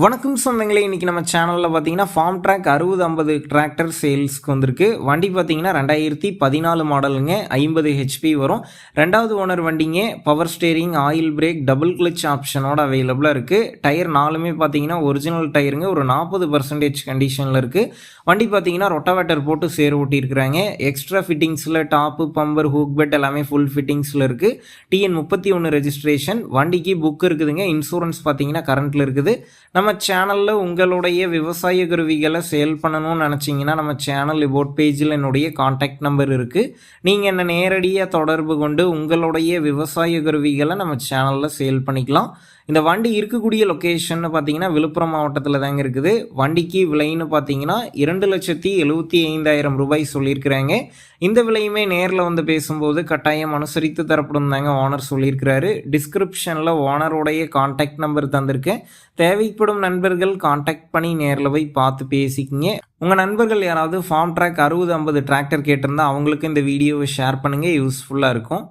வணக்கம் சொந்தங்களே, இன்றைக்கி நம்ம சேனலில் பார்த்தீங்கன்னா Farmtrac 60-50 டிராக்டர் சேல்ஸ்க்கு வந்திருக்கு. வண்டி பார்த்தீங்கன்னா 2014 மாடலுங்க, 50 ஹெச்பி வரும். ரெண்டாவது ஓனர் வண்டிங்க. Power steering, oil brake, double clutch ஆப்ஷனோட அவைலபிளாக இருக்குது. டயர் நாலுமே பார்த்தீங்கன்னா ஒரிஜினல் டயருங்க, ஒரு 40% கண்டிஷனில் இருக்குது. வண்டி பார்த்தீங்கன்னா ரொட்டாவேட்டர் போட்டு சேர் ஓட்டியிருக்கிறாங்க. எக்ஸ்ட்ரா ஃபிட்டிங்ஸில் டாப்பு, பம்பர், ஹூக் பெட் எல்லாமே ஃபுல் ஃபிட்டிங்ஸில் இருக்குது. TN 31 registration. வண்டிக்கு புக் இருக்குதுங்க. இன்சூரன்ஸ் பார்த்தீங்கன்னா கரண்ட்டில் இருக்குது. நம்ம சேனலில் உங்களுடைய விவசாய கருவிகளை சேல் பண்ணணும்னு நினச்சிங்கன்னா நம்ம சேனல் இபோட் பேஜில் என்னுடைய காண்டாக்ட் நம்பர் இருக்குது. நீங்கள் என்ன நேரடியாக தொடர்பு கொண்டு உங்களுடைய விவசாய கருவிகளை நம்ம சேனலில் சேல் பண்ணிக்கலாம். இந்த வண்டி இருக்கக்கூடிய லொக்கேஷன் பார்த்தீங்கன்னா விழுப்புரம் மாவட்டத்தில் தாங்க இருக்குது. வண்டிக்கு விலைன்னு பார்த்தீங்கன்னா 2,75,000 ரூபாய் சொல்லியிருக்கிறாங்க. இந்த விலையுமே நேரில் வந்து பேசும்போது கட்டாயம் அனுசரித்து தரப்படும் தாங்க ஓனர் சொல்லியிருக்கிறாரு. டிஸ்கிரிப்ஷனில் ஓனருடைய காண்டாக்ட் நம்பர் தந்திருக்கேன். தேவைப்படும் நண்பர்கள் காண்டாக்ட் பண்ணி நேரில் போய் பார்த்து பேசிக்கிங்க. உங்கள் நண்பர்கள் யாராவது Farmtrac 60-50 டிராக்டர் கேட்டிருந்தா அவங்களுக்கு இந்த வீடியோவை ஷேர் பண்ணுங்கள், யூஸ்ஃபுல்லாக இருக்கும்.